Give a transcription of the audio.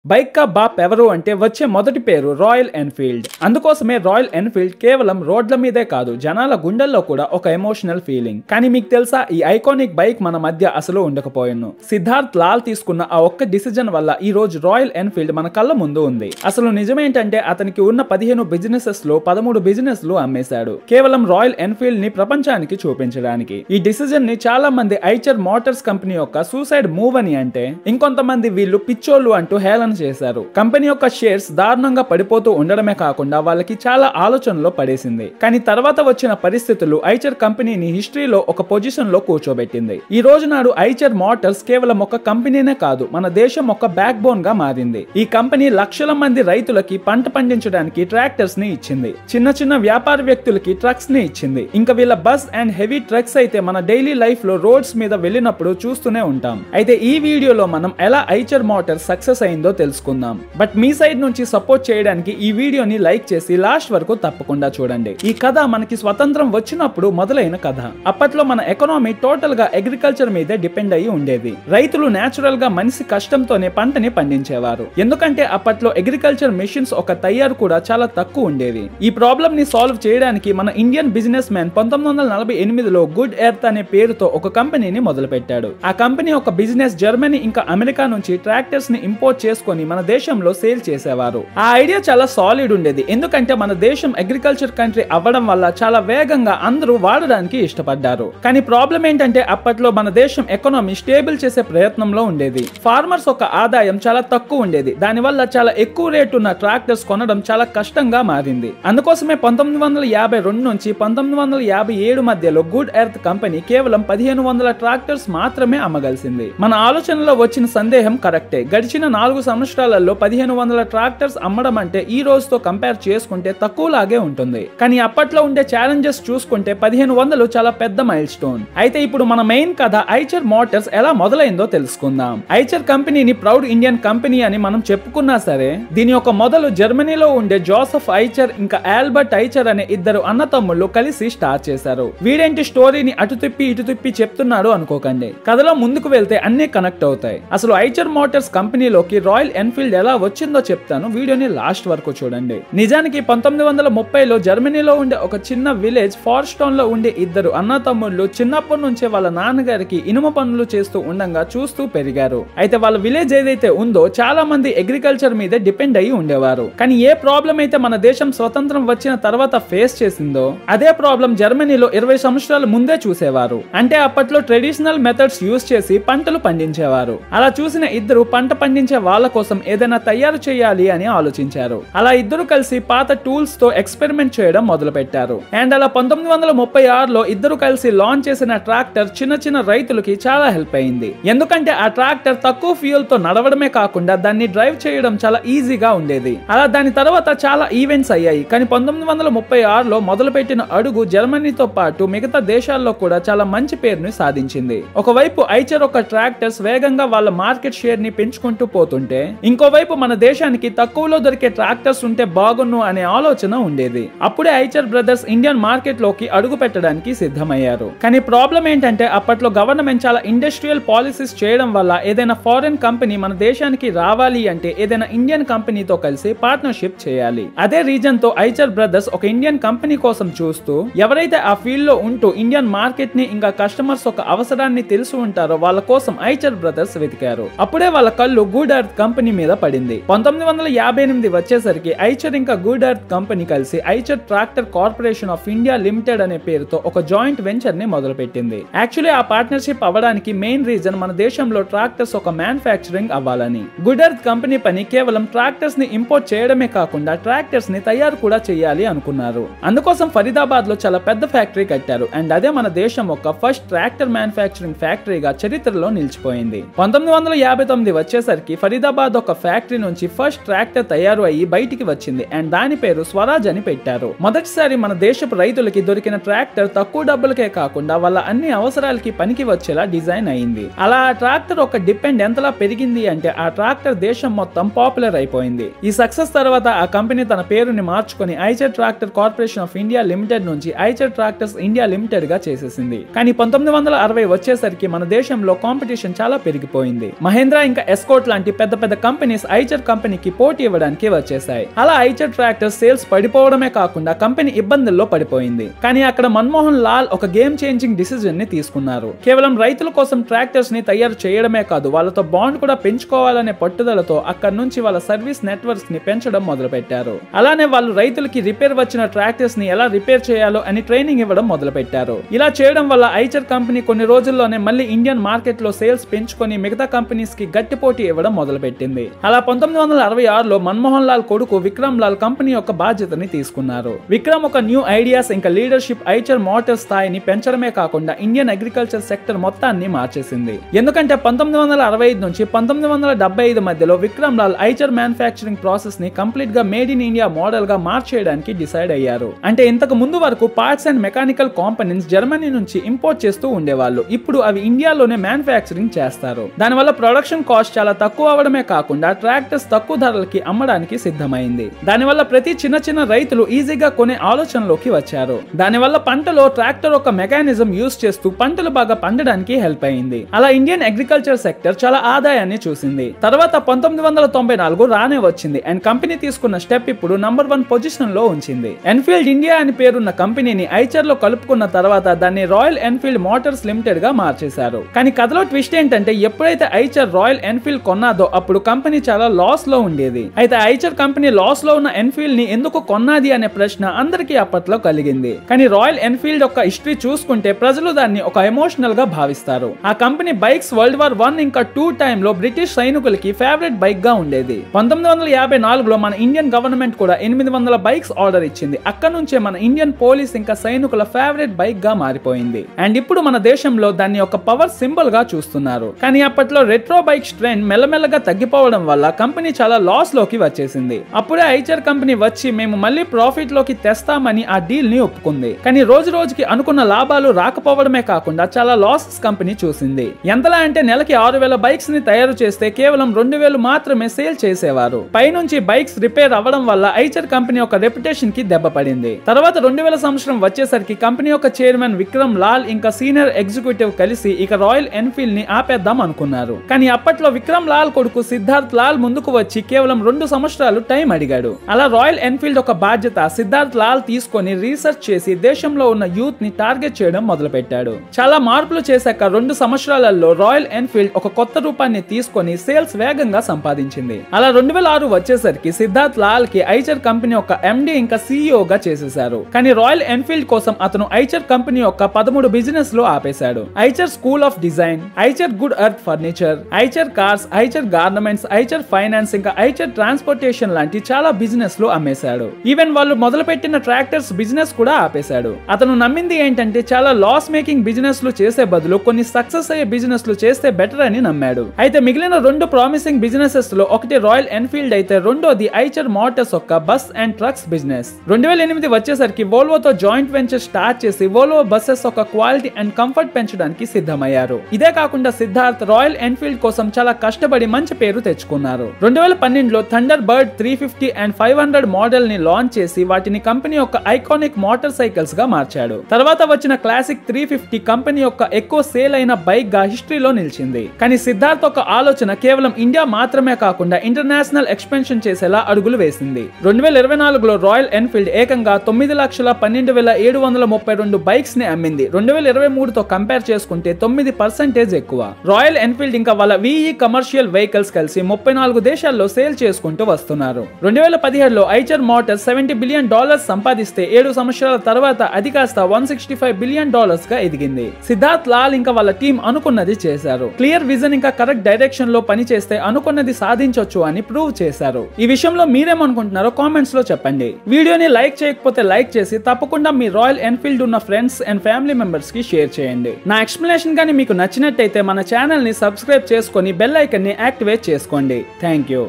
Bike కా బాప్ ఎవరు అంటే వచ్చే మొదటి పేరు రాయల్ ఎన్ఫీల్డ్. అందుకోసమే రాయల్ ఎన్ఫీల్డ్ కేవలం రోడ్ల మీదే కాదు, జనాల గుండెల్లో కూడా ఒక ఎమోషనల్ ఫీలింగ్. కానీ మీకు తెలుసా, ఈ ఐకానిక్ బైక్ మన మధ్య అసలు ఉండకపోయాను. సిద్ధార్థ్ లాల్ తీసుకున్న ఆ ఒక్క డిసిజన్ వల్ల ఈ రోజు రాయల్ ఎన్ఫీల్డ్ మన కళ్ళ ముందు ఉంది. అసలు నిజమేంటంటే అతనికి ఉన్న 15 బిజినెసెస్ లో 13 బిజినెస్లు అమ్మేశాడు, కేవలం రాయల్ ఎన్ఫీల్డ్ ని ప్రపంచానికి చూపించడానికి. ఈ డిసిజన్ ని చాలా మంది ఐచర్ మోటార్స్ కంపెనీ యొక్క సూసైడ్ మూవ్ అని అంటే, ఇంకొంతమంది వీళ్ళు పిచ్చోళ్ళు అంటూ హేళన చేశారు. కంపెనీ యొక్క షేర్స్ దారుణంగా పడిపోతూ ఉండడమే కాకుండా వాళ్ళకి చాలా ఆలోచనలో పడేసింది. కానీ తర్వాత వచ్చిన పరిస్థితులు ఐచర్ కంపెనీని హిస్టరీలో ఒక పొజిషన్ లో కూర్చోబెట్టింది. ఈ రోజు నాడు ఐచర్ మోటార్స్ కేవలం ఒక కంపెనీనే కాదు, మన దేశం ఒక బ్యాక్ బోన్ గా మారింది. ఈ కంపెనీ లక్షల మంది రైతులకి పంట పండించడానికి ట్రాక్టర్స్ ని ఇచ్చింది, చిన్న చిన్న వ్యాపార వ్యక్తులకి ట్రక్స్ ని ఇచ్చింది. ఇంకా వీళ్ళ బస్ అండ్ హెవీ ట్రక్స్ అయితే మన డైలీ లైఫ్ లో రోడ్స్ మీద వెళ్ళినప్పుడు చూస్తూనే ఉంటాం. అయితే ఈ వీడియోలో మనం ఎలా ఐచర్ మోటార్స్ సక్సెస్ అయిందో తెలుసుకుందాం. బట్ మీ సైడ్ నుంచి సపోర్ట్ చేయడానికి ఈ వీడియోని లైక్ చేసి లాస్ట్ వరకు తప్పకుండా చూడండి. ఈ కథ మనకి స్వతంత్రం వచ్చినప్పుడు మొదలైన కథ. అప్పట్లో మన ఎకనామీ టోటల్ గా అగ్రికల్చర్ మీదే డిపెండ్ అయ్యి ఉండేది. రైతులు నేచురల్ గా మనిషి కష్టంతోనే పంటని పండించేవారు, ఎందుకంటే అప్పట్లో అగ్రికల్చర్ మెషిన్స్ ఒక తయారు కూడా చాలా తక్కువ ఉండేవి. ఈ ప్రాబ్లం ని సాల్వ్ చేయడానికి మన ఇండియన్ బిజినెస్ మ్యాన్ 1948లో గుడ్ ఎర్త్ అనే పేరుతో ఒక కంపెనీని మొదలు పెట్టాడు. ఆ కంపెనీ ఒక బిజినెస్ జర్మనీ ఇంకా అమెరికా నుంచి ట్రాక్టర్స్ ని ఇంపోర్ట్ చేసుకొని మన దేశంలో సేల్ చేసేవారు. ఆ ఐడియా చాలా సాలిడ్ ఉండేది, ఎందుకంటే మన దేశం అగ్రికల్చర్ కంట్రీ అవ్వడం వల్ల చాలా వేగంగా అందరూ వాడడానికి ఇష్టపడ్డారు. కానీ ప్రాబ్లం ఏంటంటే అప్పట్లో మన దేశం ఎకనామీ స్టేబుల్ చేసే ప్రయత్నంలో ఉండేది. ఫార్మర్స్ ఒక ఆదాయం చాలా తక్కువ ఉండేది, దానివల్ల చాలా ఎక్కువ రేటు ఉన్న ట్రాక్టర్స్ కొనడం చాలా కష్టంగా మారింది. అందుకోసమే 1952 నుంచి 1957 మధ్యలో గుడ్ ఎర్త్ కంపెనీ కేవలం 1500 ట్రాక్టర్స్ మాత్రమే అమ్మగలిసింది. మన ఆలోచనలో వచ్చిన సందేహం కరెక్టే. గడిచిన 4 సంవత్సరాలలో 1500 ట్రాక్టర్స్ అమ్మడం అంటే ఈ రోజుతో కంపేర్ చేసుకుంటే తక్కువలాగే ఉంటుంది. కానీ అప్పట్లో ఉండే ఛాలెంజెస్ చూసుకుంటే 1500 చాలా పెద్ద మైల్ స్టోన్. అయితే ఇప్పుడు మన మెయిన్ కథ ఐచర్ మోటార్స్ ఎలా మొదలైందో తెలుసుకుందాం. ఐచర్ కంపెనీని ప్రౌడ్ ఇండియన్ కంపెనీ అని మనం చెప్పుకున్నా సరే, దీని యొక్క మొదలు జర్మనీలో ఉండే జోసెఫ్ ఐచర్ ఇంకా ఆల్బర్ట్ ఐచర్ అనే ఇద్దరు అన్నతమ్ముళ్ళు కలిసి స్టార్ట్ చేశారు. వీడేంటి స్టోరీని అటు తిప్పి ఇటు తిప్పి చెప్తున్నాడు అనుకోకండి, కథలో ముందుకు వెళ్తే అన్ని కనెక్ట్ అవుతాయి. అసలు ఐచర్ మోటార్స్ కంపెనీలోకి రాయల్ ఎన్ఫీల్డ్ ఎలా వచ్చిందో చెప్తాను, వీడియోని లాస్ట్ వరకు చూడండి. నిజానికి 1930లో జర్మనీలో ఉండే ఒక చిన్న విలేజ్ ఫార్స్టోన్ లో ఉండే ఇద్దరు అన్నతమ్ముళ్ళు చిన్నప్పటి నుంచే వాళ్ళ నాన్నగారికి ఇనుమ పనులు చేస్తూ ఉండగా చూస్తూ పెరిగారు. అయితే వాళ్ళ విలేజ్ ఏదైతే ఉందో చాలా మంది అగ్రికల్చర్ మీదే డిపెండ్ అయ్యి ఉండేవారు. కానీ ఏ ప్రాబ్లం అయితే మన దేశం స్వతంత్రం వచ్చిన తర్వాత ఫేస్ చేసిందో అదే ప్రాబ్లం జర్మనీలో 20 సంవత్సరాల ముందే చూసేవారు. అంటే అప్పట్లో ట్రెడిషనల్ మెథడ్స్ యూజ్ చేసి పంటలు పండించేవారు. అలా చూసిన ఇద్దరు పంట పండించే వాళ్ళ కోసం ఏదైనా తయారు చేయాలి అని ఆలోచించారు. అలా ఇద్దరు కలిసి పాత టూల్స్ తో ఎక్స్పెరిమెంట్ చేయడం మొదలు పెట్టారు. అండ్ అలా 1936లో ఇద్దరు కలిసి లాంచ్ చేసిన ట్రాక్టర్ చిన్న చిన్న రైతులకి చాలా హెల్ప్ అయింది. ఎందుకంటే ఆ ట్రాక్టర్ తక్కువ ఫ్యూయల్ తో నడవడమే కాకుండా దాన్ని డ్రైవ్ చేయడం చాలా ఈజీగా ఉండేది. అలా దాని తర్వాత చాలా ఈవెంట్స్ అయ్యాయి. కానీ 1936లో మొదలుపెట్టిన అడుగు జర్మనీతో పాటు మిగతా దేశాల్లో కూడా చాలా మంచి పేరుని సాధించింది. ఒకవైపు ఐచర్ ఒక ట్రాక్టర్స్ వేగంగా వాళ్ళ మార్కెట్ షేర్ ని పెంచుకుంటూ పోతుంటే, ఇంకోవైపు మన దేశానికి తక్కువలో దొరికే ట్రాక్టర్స్ ఉంటే బాగున్ను అనే ఆలోచన ఉండేది. అప్పుడే ఐచర్ బ్రదర్స్ ఇండియన్ మార్కెట్ లోకి అడుగు పెట్టడానికి సిద్ధమయ్యారు. కానీ ప్రాబ్లం ఏంటంటే అప్పట్లో గవర్నమెంట్ చాలా ఇండస్ట్రియల్ పాలసీస్ చేయడం వల్ల ఏదైనా ఫారెన్ కంపెనీ మన దేశానికి రావాలి అంటే ఏదైనా ఇండియన్ కంపెనీతో కలిసి పార్ట్నర్షిప్ చేయాలి. అదే రీజన్ తో ఐచర్ బ్రదర్స్ ఒక ఇండియన్ కంపెనీ కోసం చూస్తూ, ఎవరైతే ఆ ఫీల్డ్ లో ఉంటూ ఇండియన్ మార్కెట్ ని ఇంకా కస్టమర్స్ ఒక అవసరాన్ని తెలుసు ఉంటారో వాళ్ళ కోసం ఐచర్ బ్రదర్స్ వెతికారు. అప్పుడే వాళ్ళ కళ్ళు గుడ్ ఎర్త్ కంపెనీ మీద పడింది. 1958 వచ్చేసరికి ఐచర్ ఇంకా గుడ్ ఎర్త్ కంపెనీ కలిసి Eicher tractor corporation of India limited అనే పేరుతో ఒక జాయింట్ వెంచర్ ని మొదలు పెట్టింది. యాక్చువల్లీ ఆ పార్ట్నర్షిప్ అవ్వడానికి మెయిన్ రీజన్ మన దేశంలో ట్రాక్టర్స్ ఒక మ్యానుఫ్యాక్చరింగ్ అవ్వాలని. గుడ్ ఎర్త్ కంపెనీ పని కేవలం ట్రాక్టర్స్ ని ఇంపోర్ట్ చేయడమే కాకుండా ట్రాక్టర్స్ ని తయారు కూడా చేయాలి అనుకున్నారు. అందుకోసం ఫరీదాబాద్ లో చాలా పెద్ద ఫ్యాక్టరీ కట్టారు. అండ్ అదే మన దేశం ఒక ఫస్ట్ ట్రాక్టర్ మ్యానుఫ్యాక్చరింగ్ ఫ్యాక్టరీగా చరిత్రలో నిలిచిపోయింది. 1959 వచ్చేసరికి ఫరీదాబాద్ ఒక ఫ్యాక్టరీ నుంచి ఫస్ట్ ట్రాక్టర్ తయారు అయ్యి బయటికి వచ్చింది. అండ్ దాని పేరు స్వరాజ్ అని పెట్టారు. మొదటిసారి మన దేశపు రైతులకి దొరికిన ట్రాక్టర్ తక్కువ డబ్బులకే కాకుండా వాళ్ళ అన్ని అవసరాలకి పనికి వచ్చేలా డిజైన్ అయింది. అలా ఆ ట్రాక్టర్ ఒక డిపెండ్ ఎంతలా పెరిగింది అంటే ఆ ట్రాక్టర్ దేశం మొత్తం పాపులర్ అయిపోయింది. ఈ సక్సెస్ తర్వాత ఆ కంపెనీ తన పేరుని మార్చుకొని Eicher tractor corporation of India limited నుంచి ఐచర్ ట్రాక్టర్స్ ఇండియా లిమిటెడ్ గా చేసేసింది. కానీ 1960 వచ్చేసరికి మన దేశంలో కాంపిటీషన్ చాలా పెరిగిపోయింది. మహేంద్ర ఇంకా ఎస్కోట్ లాంటి పెద్ద పెద్ద పెద్ద కంపెనీస్ ఐచర్ కంపెనీకి పోటీ ఇవ్వడానికి వచ్చేసాయి. అలా ఐచర్ ట్రాక్టర్ సేల్స్ పడిపోవడమే కాకుండా కంపెనీ ఇబ్బందుల్లో పడిపోయింది. కానీ అక్కడ మన్మోహన్ లాల్ ఒక గేమ్ చేంజింగ్ డిసిజన్ ని తీసుకున్నారు. కేవలం రైతుల కోసం ట్రాక్టర్స్ ని తయారు చేయడమే కాదు, వాళ్ళతో బాండ్ కూడా పెంచుకోవాలనే పట్టుదలతో అక్కడ నుంచి వాళ్ళ సర్వీస్ నెట్వర్క్స్ ని పెంచడం మొదలు పెట్టారు. అలానే వాళ్ళు రైతులకి రిపేర్ వచ్చిన ట్రాక్టర్స్ ని ఎలా రిపేర్ చేయాలో అని ట్రైనింగ్ ఇవ్వడం మొదలు పెట్టారు. ఇలా చేయడం వల్ల ఐచర్ కంపెనీ కొన్ని రోజుల్లోనే మళ్ళీ ఇండియన్ మార్కెట్ లో సేల్స్ పెంచుకొని మిగతా కంపెనీస్ కి గట్టి పోటీ ఇవ్వడం మొదలు పెట్టింది. అలా 1966లో మన్మోహన్ లాల్ కొడుకు విక్రమ్ లాల్ కంపెనీ యొక్క బాధ్యతని తీసుకున్నారు. విక్రమ్ ఒక న్యూ ఐడియాస్ ఇంకా లీడర్షిప్ ఐచర్ మోటార్ స్థాయిని పెంచడమే కాకుండా ఇండియన్ అగ్రికల్చర్ సెక్టర్ మొత్తాన్ని మార్చేసింది. ఎందుకంటే 1965 నుంచి 1975 మధ్యలో Vikram Lal Eicher manufacturing process ని కంప్లీట్ గా మేడ్ ఇన్ ఇండియా మోడల్ గా మార్చేయడానికి డిసైడ్ అయ్యారు. అంటే ఇంతకు ముందు వరకు parts and mechanical components Germany నుంచి ఇంపోర్ట్ చేస్తూ ఉండేవాళ్ళు. ఇప్పుడు అవి ఇండియాలోనే మ్యానుఫ్యాక్చరింగ్ చేస్తారు. దానివల్ల ప్రొడక్షన్ కాస్ట్ చాలా తక్కువ అవడమే కాకుండా ట్రాక్టర్స్ తక్కువ ధరలకి అమ్మడానికి సిద్ధమైంది. దానివల్ల ప్రతి చిన్న రైతులు ఈజీగా కొనే ఆలోచనలోకి వచ్చారు. దానివల్ల పంటలో ట్రాక్టర్ ఒక మెకానిజం యూజ్ చేస్తూ పంటలు బాగా పండడానికి హెల్ప్ అయింది. అలా ఇండియన్ అగ్రికల్చర్ సెక్టర్ చాలా ఆదాయాన్ని చూసింది. తర్వాత 1994 రానే వచ్చింది అండ్ కంపెనీ తీసుకున్న స్టెప్ ఇప్పుడు నంబర్ 1 పొజిషన్ లో ఉంచింది. ఎన్ఫీల్డ్ ఇండియా అని పేరున్న కంపెనీని ఐచర్ లో కలుపుకున్న తర్వాత దాన్ని రాయల్ ఎన్ఫీల్డ్ మోటార్స్ లిమిటెడ్ గా మార్చేశారు. కానీ కథలో ట్విస్ట్ ఏంటంటే ఎప్పుడైతే ఐచర్ రాయల్ ఎన్ఫీల్డ్ కొన్నాదో అప్పుడు కంపెనీ చాలా లాస్ లో ఉండేది. అయితే ఐచర్ కంపెనీ లాస్ లో ఉన్న ఎన్ఫీల్డ్ ని ఎందుకు కొన్నది అనే ప్రశ్న అందరికీ అప్పట్లో కలిగింది. కానీ రాయల్ ఎన్ఫీల్డ్ యొక్క హిస్టరీ చూసుకుంటే ప్రజలు దాన్ని ఒక ఎమోషనల్ గా భావిస్తారు. ఆ కంపెనీ బైక్స్ వరల్డ్ వార్ 1 ఇంకా 2 టైమ్ లో బ్రిటిష్ సైనికులకి ఫేవరెట్ బైక్ గా ఉండేది. 1954లో మన ఇండియన్ గవర్నమెంట్ కూడా 800 బైక్స్ ఆర్డర్ ఇచ్చింది. అక్కడ నుంచే మన ఇండియన్ పోలీస్ ఇంకా సైనికుల ఫేవరెట్ బైక్ గా మారిపోయింది. అండ్ ఇప్పుడు మన దేశంలో దాన్ని ఒక పవర్ సింబల్ గా చూస్తున్నారు. కానీ అప్పట్లో రెట్రో బైక్స్ ట్రెండ్ మెల్లమెల్లగా తగ్గిపోవడం వల్ల కంపెనీ చాలా లాస్ లోకి వచ్చేసింది. అప్పుడే ఐచర్ కంపెనీ వచ్చి మేము మళ్ళీ ప్రాఫిట్ లోకి తెస్తామని ఆ డీల్ ని ఒప్పుకుంది. కానీ రోజు రోజుకి అనుకున్న లాభాలు రాకపోవడమే కాకుండా చాలా లాసెస్ కంపెనీ చూసింది. ఎంతలా అంటే నెలకి 6000 బైక్స్ ని తయారు చేస్తే కేవలం 2000 మాత్రమే సేల్ చేసేవారు. పైనుంచి బైక్స్ రిపేర్ అవ్వడం వల్ల ఐచర్ కంపెనీ యొక్క రెప్యుటేషన్ కి దెబ్బ పడింది. తర్వాత 2000 సంవత్సరం వచ్చేసరికి కంపెనీ యొక్క చైర్మన్ విక్రమ్ లాల్ ఇంకా సీనియర్ ఎగ్జిక్యూటివ్ కలిసి ఇక రాయల్ ఎన్ఫీల్డ్ ని ఆపేద్దాం అనుకున్నారు. కానీ అప్పట్లో విక్రమ్ లాల్ కొడుకు సిద్ధార్థ్ లాల్ ముందుకు వచ్చి కేవలం 2 సంవత్సరాలు టైం అడిగాడు. అలా రాయల్ ఎన్ఫీల్డ్ ఒక బాధ్యత సిద్ధార్థ్ లాల్ తీసుకొని రీసెర్చ్ చేసి దేశంలో ఉన్న యూత్ ని టార్గెట్ చేయడం మొదలు పెట్టాడు. చాలా మార్పులు చేశాక 2 సంవత్సరాలలో రాయల్ ఎన్ఫీల్డ్ ఒక కొత్త రూపాన్ని తీసుకొని సేల్స్ వేగంగా సంపాదించింది. అలా 2006 వచ్చేసరికి సిద్ధార్థ్ లాల్ కి ఐచర్ కంపెనీ యొక్క ఎండి ఇంకా సిఇఓ గా చేసేశారు. కానీ రాయల్ ఎన్ఫీల్డ్ కోసం అతను ఐచర్ కంపెనీ యొక్క 13 బిజినెస్ లో ఆపేశాడు. Eicher school of design, Eicher good earth furniture, Eicher cars, Eicher garments, Eicher finance ఇంకా ఐచర్ ట్రాన్స్పోర్టేషన్ లాంటి చాలా బిజినెస్ లో అమ్మేశాడు. ఈవెన్ వాళ్ళు మొదలుపెట్టిన ట్రాక్టర్స్ బిజినెస్ కూడా ఆపేశాడు. అతను నమ్మింది ఏంటంటే చాలా లాస్ మేకింగ్ బిజినెస్ లు చేసే బదులు కొన్ని సక్సెస్ అయ్యే బిజినెస్ లు చేస్తే బెటర్ అని నమ్మాడు. అయితే మిగిలిన 2 ప్రామిసింగ్ బిజినెసెస్ లో ఒకటి రాయల్ ఎన్ఫీల్డ్ అయితే రెండోది ఐచర్ మోటార్స్ యొక్క బస్ అండ్ ట్రక్స్ బిజినెస్. 2008 వచ్చేసరికి వోల్వోతో జాయింట్ వెంచర్ స్టార్ట్ చేసి వోల్వో బస్సెస్ యొక్క క్వాలిటీ అండ్ కంఫర్ట్ పెంచడానికి సిద్ధమయ్యారు. ఇదే కాకుండా సిద్ధార్థ్ రాయల్ ఎన్ఫీల్డ్ కోసం చాలా కష్టపడి మంచి పేరు తెచ్చుకున్నారు. 2012లో థండర్ బర్డ్ 350 అండ్ 500 మోడల్ ని లాంచ్ చేసి వాటిని కంపెనీ యొక్క ఐకానిక్ మోటార్ సైకిల్స్ గా మార్చాడు. తర్వాత వచ్చిన క్లాసిక్ 350 కంపెనీ యొక్క ఎక్కువ సేల్ అయిన బైక్ గా హిస్టరీలో నిలిచింది. కానీ సిద్ధార్థ్ ఒక ఆలోచన కేవలం ఇండియా మాత్రమే కాకుండా ఇంటర్నేషనల్ ఎక్స్పెన్షన్ చేసేలా అడుగులు వేసింది. 2024లో రాయల్ ఎన్ఫీల్డ్ ఏకంగా 9,12,732 బైక్స్ ని అమ్మింది. 2023తో కంపేర్ చేసుకుంటే 9% ఎక్కువ. రాయల్ ఎన్ఫీల్డ్ ఇంకా వాళ్ళ విఈ కమర్షియల్ వెహికల్స్ కలిసి 34 దేశాల్లో సేల్ చేసుకుంటూ వస్తున్నారు. 2017లో ఐచర్ మోటార్స్ $70 బిలియన్ సంపాదిస్తే 7 సంవత్సరాల తర్వాత అది కాస్త $165 బిలియన్ గా ఎదిగింది. సిద్ధార్థ్ లాల్ ఇంకా వాళ్ళ టీం అనుకున్నది చేశారు. క్లియర్ విజన్ ఇంకా కరెక్ట్ డైరెక్షన్ లో పని చేస్తే అనుకున్నది సాధించొచ్చు అని ప్రూవ్ చేశారు. ఈ విషయంలో మీరేమనుకుంటున్నారో కామెంట్స్ లో చెప్పండి. వీడియోని లైక్ చేయకపోతే లైక్ చేసి తప్పకుండా మీ రాయల్ ఎన్ఫీల్డ్ ఉన్న ఫ్రెండ్స్ అండ్ ఫ్యామిలీ మెంబర్స్ కి షేర్ చేయండి. నా ఎక్స్ప్లెనేషన్ కానీ మీకు నచ్చినట్టయితే మన ఛానల్ ని సబ్స్క్రైబ్ చేసుకొని బెల్ ఐకాన్ ని యాక్టివేట్ చేసుకోండి. Thank you.